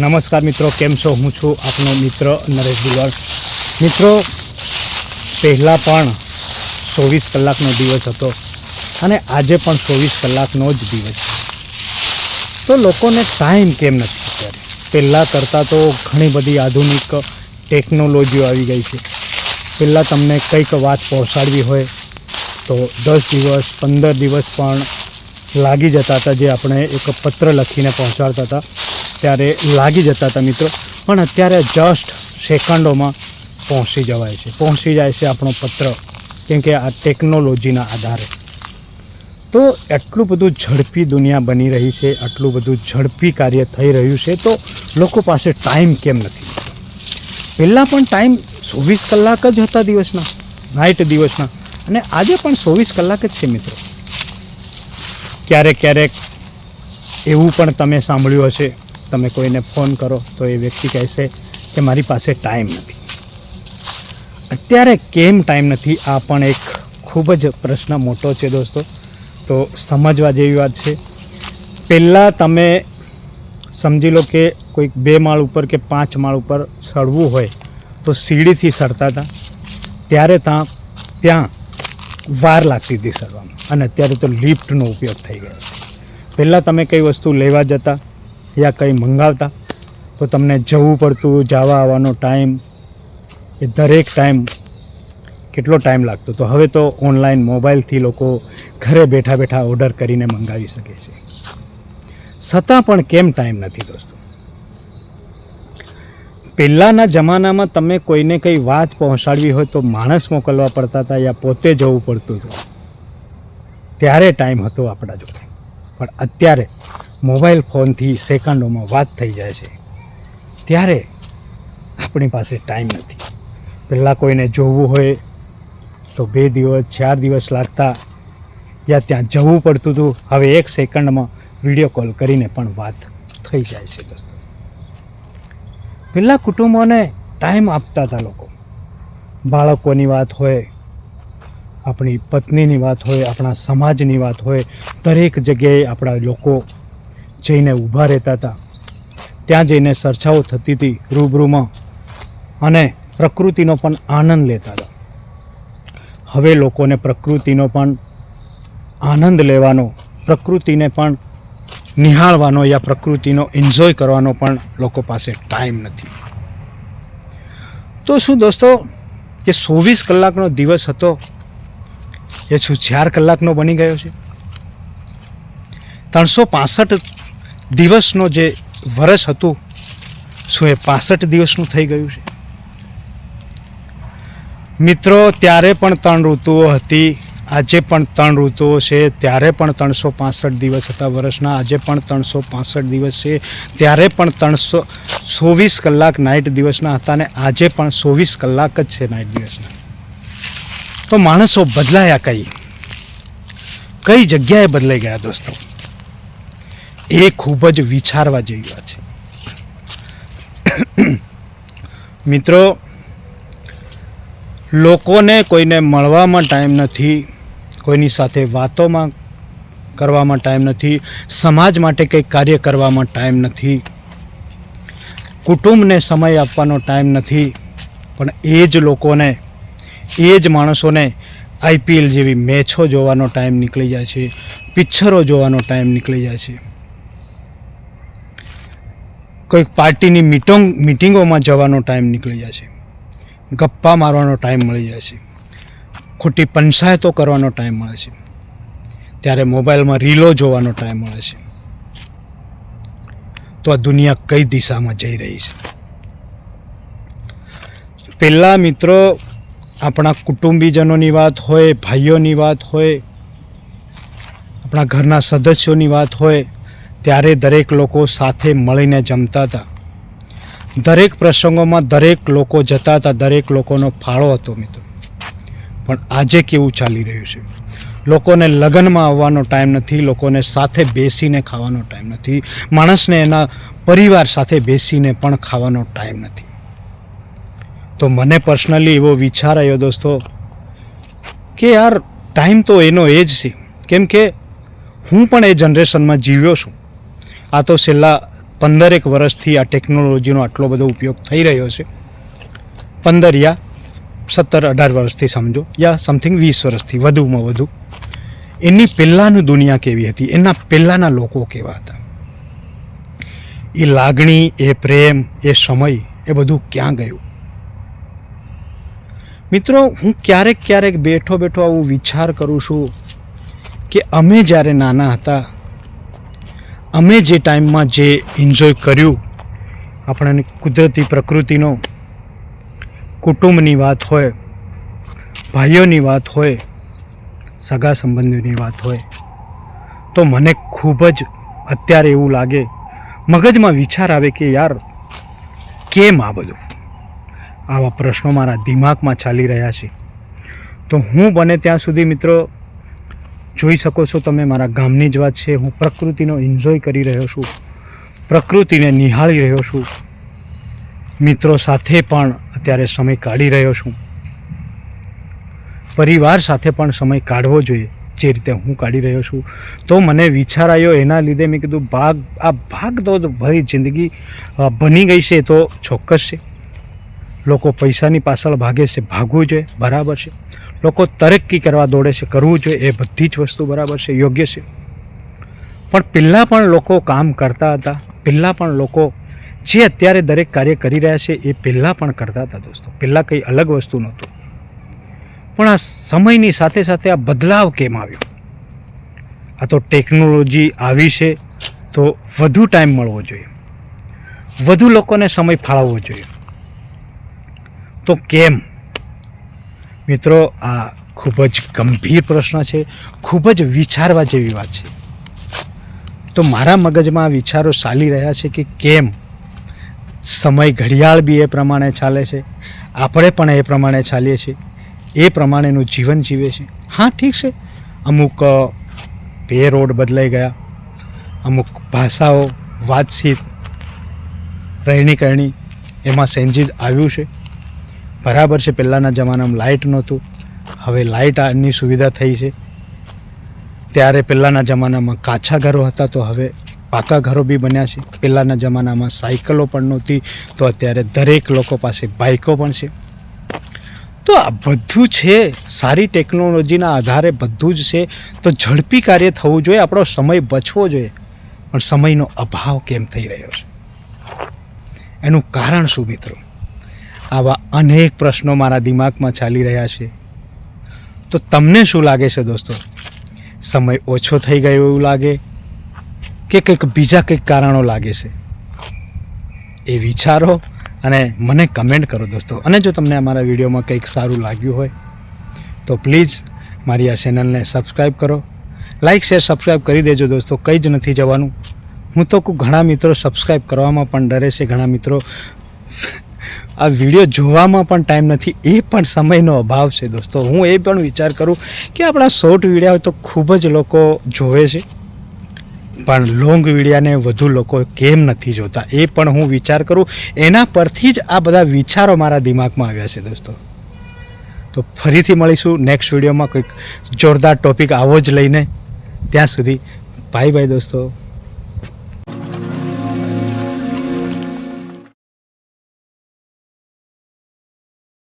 નમસ્કાર મિત્રો, કેમ છો? હું છું આપનો મિત્ર નરેશ ભુવાડ. મિત્રો, પહેલાં પણ 24 કલાકનો દિવસ હતો અને આજે પણ 24 કલાકનો જ દિવસ છે. તો લોકોને ટાઈમ કેમ નથી અત્યારે? પહેલાં કરતાં તો ઘણી બધી આધુનિક ટેકનોલોજીઓ આવી ગઈ છે. પહેલાં તમને કંઈક વાત પહોંચાડવી હોય તો 10 દિવસ 15 દિવસ પણ લાગી જતા હતા. જે આપણે એક પત્ર લખીને પહોંચાડતા હતા ત્યારે લાગી જતા હતા મિત્રો, પણ અત્યારે જસ્ટ સેકન્ડોમાં પહોંચી જાય છે આપણો પત્ર, કેમ કે આ ટેકનોલોજીના આધારે. તો એટલું બધું ઝડપી દુનિયા બની રહી છે, આટલું બધું ઝડપી કાર્ય થઈ રહ્યું છે, તો લોકો પાસે ટાઈમ કેમ નથી? પહેલાં પણ ટાઈમ 24 કલાક જ હતા દિવસના, નાઇટ દિવસના, અને આજે પણ 24 કલાક જ છે મિત્રો. ક્યારેક એવું પણ તમે સાંભળ્યું હશે, તમે કોઈને ફોન કરો તો એ વ્યક્તિ કહેશે કે મારી પાસે ટાઈમ નથી. અત્યારે કેમ ટાઈમ નથી, આ પણ એક ખૂબ જ પ્રશ્ન મોટો છે દોસ્તો. તો સમજવા જેવી વાત છે. પહેલાં તમે સમજી લો કે કોઈક 2 માળ ઉપર કે 5 માળ ઉપર ચડવું હોય તો સીડીથી ચડતા હતા, ત્યારે ત્યાં વાર લાગતી હતી ચડવામાં, અને અત્યારે તો લિફ્ટનો ઉપયોગ થઈ ગયો. પહેલાં તમે કઈ વસ્તુ લેવા જતા યા કંઈ મંગાવતા તો તમને જવું પડતું, જવા આવવાનો ટાઈમ, એ દરેક ટાઈમ કેટલો ટાઈમ લાગતો. તો હવે તો ઓનલાઈન મોબાઈલથી લોકો ઘરે બેઠા બેઠા ઓર્ડર કરીને મંગાવી શકે છે. છતાં પણ કેમ ટાઈમ નથી દોસ્તો? પહેલાંના જમાનામાં તમે કોઈને કંઈ વાત પહોંચાડવી હોય તો માણસ મોકલવા પડતા હતા યા પોતે જવું પડતું હતું, ત્યારે ટાઈમ હતો આપણા જોડે. પણ અત્યારે મોબાઈલ ફોનથી સેકન્ડોમાં વાત થઈ જાય છે, ત્યારે આપણી પાસે ટાઈમ નથી. પહેલાં કોઈને જોવું હોય તો 2 દિવસ 4 દિવસ લાગતા, યા ત્યાં જવું પડતું હતું. હવે 1 સેકન્ડમાં વિડીયો કોલ કરીને પણ વાત થઈ જાય છે દોસ્તો. પહેલાં કુટુંબોને ટાઈમ આપતા હતા લોકો. બાળકોની વાત હોય, આપણી પત્નીની વાત હોય, આપણા સમાજની વાત હોય, દરેક જગ્યાએ આપણા લોકો જઈને ઊભા રહેતા હતા. ત્યાં જઈને ચર્ચાઓ થતી હતી રૂબરૂમાં, અને પ્રકૃતિનો પણ આનંદ લેતા હતા. હવે લોકોને પ્રકૃતિનો પણ આનંદ લેવાનો, પ્રકૃતિને પણ નિહાળવાનો યા પ્રકૃતિનો એન્જોય કરવાનો પણ લોકો પાસે ટાઈમ નથી. તો શું દોસ્તો, જે 24 કલાકનો દિવસ હતો એ શું 4 કલાકનો બની ગયો છે? 365 દિવસનો જે વર્ષ હતું, શું એ 65 દિવસનું થઈ ગયું છે? મિત્રો, ત્યારે પણ 3 ઋતુઓ હતી, આજે પણ 3 ઋતુઓ છે. ત્યારે પણ 365 દિવસ હતા વર્ષના, આજે પણ 365 દિવસ છે. ત્યારે પણ 24 કલાક નાઇટ દિવસના હતા, અને આજે પણ 24 કલાક જ છે નાઇટ દિવસના. તો માણસો બદલાયા કઈ જગ્યાએ બદલાઈ ગયા દોસ્તો? એ ખૂબ જ વિચારવા જેવી વાત છે મિત્રો. લોકોને કોઈને મળવામાં ટાઈમ નથી, કોઈની સાથે વાતોમાં કરવામાં ટાઈમ નથી, સમાજ માટે કંઈક કાર્ય કરવામાં ટાઈમ નથી, કુટુંબને સમય આપવાનો ટાઈમ નથી. પણ એ જ લોકોને, એ જ માણસોને IPL જેવી મેચો જોવાનો ટાઈમ નીકળી જાય છે, પિક્ચરો જોવાનો ટાઈમ નીકળી જાય છે, કોઈક પાર્ટીની મિટિંગોમાં જવાનો ટાઈમ નીકળી જાય છે, ગપ્પા મારવાનો ટાઈમ મળી જાય છે, ખોટી પંચાયતો કરવાનો ટાઈમ મળે છે, ત્યારે મોબાઈલમાં રીલો જોવાનો ટાઈમ મળે છે. તો આ દુનિયા કઈ દિશામાં જઈ રહી છે? પહેલાં મિત્રો, આપણા કુટુંબીજનોની વાત હોય, ભાઈઓની વાત હોય, આપણા ઘરના સદસ્યોની વાત હોય, ત્યારે દરેક લોકો સાથે મળીને જમતા હતા. દરેક પ્રસંગોમાં દરેક લોકો જતા હતા, દરેક લોકોનો ફાળો હતો મિત્રો. પણ આજે કેવું ચાલી રહ્યું છે? લોકોને લગ્નમાં આવવાનો ટાઈમ નથી, લોકોને સાથે બેસીને ખાવાનો ટાઈમ નથી, માણસને એના પરિવાર સાથે બેસીને પણ ખાવાનો ટાઈમ નથી. તો મને પર્સનલી એવો વિચાર આવ્યો દોસ્તો કે યાર, ટાઈમ તો એનો એ જ છે, કેમ કે હું પણ એ જનરેશનમાં જીવ્યો છું. આ તો છેલ્લા 15 વર્ષથી આ ટેકનોલોજીનો આટલો બધો ઉપયોગ થઈ રહ્યો છે. 15 યા 17-18 વર્ષથી સમજો, યા સમથિંગ 20 વર્ષથી વધુમાં વધુ. એની પહેલાંની દુનિયા કેવી હતી, એના પહેલાંના લોકો કેવા હતા, એ લાગણી, એ પ્રેમ, એ સમય, એ બધું ક્યાં ગયું? મિત્રો, હું ક્યારેક ક્યારેક બેઠો બેઠો આવું વિચાર કરું છું કે અમે જ્યારે નાના હતા, અમે જે ટાઈમમાં જે એન્જોય કર્યું, આપણને કુદરતી પ્રકૃતિનો, કુટુંબની વાત હોય, ભાઈઓની વાત હોય, સગા સંબંધીઓની વાત હોય, તો મને ખૂબ જ અત્યારે એવું લાગે, મગજમાં વિચાર આવે કે યાર કેમ આ બધું, આવા પ્રશ્નો મારા દિમાગમાં ચાલી રહ્યા છે. તો હું બને ત્યાં સુધી મિત્રો, જોઈ શકો છો તમે, મારા ગામની જ વાત છે, હું પ્રકૃતિનો એન્જોય કરી રહ્યો છું, પ્રકૃતિને નિહાળી રહ્યો છું, મિત્રો સાથે પણ અત્યારે સમય કાઢી રહ્યો છું, પરિવાર સાથે પણ સમય કાઢવો જોઈએ જે રીતે હું કાઢી રહ્યો છું. તો મને વિચાર આવ્યો, એના લીધે મેં કીધું ભાગદોડ ભરી જિંદગી બની ગઈ છે તો ચોક્કસ છે. લોકો પૈસાની પાછળ ભાગે છે, ભાગવું જોઈએ, બરાબર છે. લોકો તરક્કી કરવા દોડે છે, કરવું જોઈએ, એ બધી જ વસ્તુ બરાબર છે, યોગ્ય છે. પણ પહેલાં પણ લોકો કામ કરતા હતા, પહેલાં પણ લોકો જે અત્યારે દરેક કાર્ય કરી રહ્યા છે એ પહેલાં પણ કરતા હતા દોસ્તો. પહેલાં કંઈ અલગ વસ્તુ નહોતું. પણ આ સમયની સાથે સાથે આ બદલાવ કેમ આવ્યો? આ તો ટેકનોલોજી આવી છે તો વધુ ટાઈમ મળવો જોઈએ, વધુ લોકોને સમય ફાળવવો જોઈએ. તો કેમ? મિત્રો, આ ખૂબ જ ગંભીર પ્રશ્ન છે, ખૂબ જ વિચારવા જેવી વાત છે. તો મારા મગજમાં વિચારો ચાલી રહ્યા છે કે કેમ સમય, ઘડિયાળ બી એ પ્રમાણે ચાલે છે, આપણે પણ એ પ્રમાણે ચાલીએ છીએ, એ પ્રમાણેનું જીવન જીવે છે. હા, ઠીક છે, અમુક પે રોડ બદલાઈ ગયા, અમુક ભાષાઓ, વાતચીત, રહેણી કરણી, એમાં ચેન્જીસ આવ્યું છે, બરાબર છે. પહેલાંના જમાનામાં લાઇટ નહોતું, હવે લાઇટની સુવિધા થઈ છે. ત્યારે પહેલાંના જમાનામાં કાચા ઘરો હતા તો હવે પાકા ઘરો બી બન્યા છે. પહેલાંના જમાનામાં સાયકલો પણ નહોતી તો અત્યારે દરેક લોકો પાસે બાઇકો પણ છે. તો આ બધું છે, સારી ટેકનોલોજીના આધારે બધું જ છે. તો ઝડપી કાર્ય થવું જોઈએ, આપણો સમય બચવો જોઈએ. પણ સમયનો અભાવ કેમ થઈ રહ્યો છે? એનું કારણ શું મિત્રો? આવા અનેક પ્રશ્નો મારા દિમાગમાં ચાલી રહ્યા છે. તો તમને શું લાગે છે દોસ્તો? સમય ઓછો થઈ ગયો એવું લાગે કે કંઈક બીજા કંઈક કારણો લાગે છે? એ વિચારો અને મને કમેન્ટ કરો દોસ્તો. અને જો તમને અમારા વિડીયોમાં કંઈક સારું લાગ્યું હોય તો પ્લીઝ મારી આ ચેનલને સબસ્ક્રાઈબ કરો, લાઇક શેર સબસ્ક્રાઈબ કરી દેજો દોસ્તો. કંઈ જ નથી જવાનું. હું તો ઘણા મિત્રો સબસ્ક્રાઈબ કરવામાં પણ ડરે છે, ઘણા મિત્રો આ વિડીયો જોવામાં પણ ટાઈમ નથી, એ પણ સમયનો અભાવ છે દોસ્તો. હું એ પણ વિચાર કરું કે આપણા શોર્ટ વિડીયો તો ખૂબ જ લોકો જોવે છે, પણ લોંગ વિડીયાને વધુ લોકો કેમ નથી જોતા, એ પણ હું વિચાર કરું. એના પરથી જ આ બધા વિચારો મારા દિમાગમાં આવ્યા છે દોસ્તો. તો ફરીથી મળીશું નેક્સ્ટ વિડીયોમાં કંઈક જોરદાર ટોપિક આવો જ લઈને. ત્યાં સુધી બાય બાય દોસ્તો.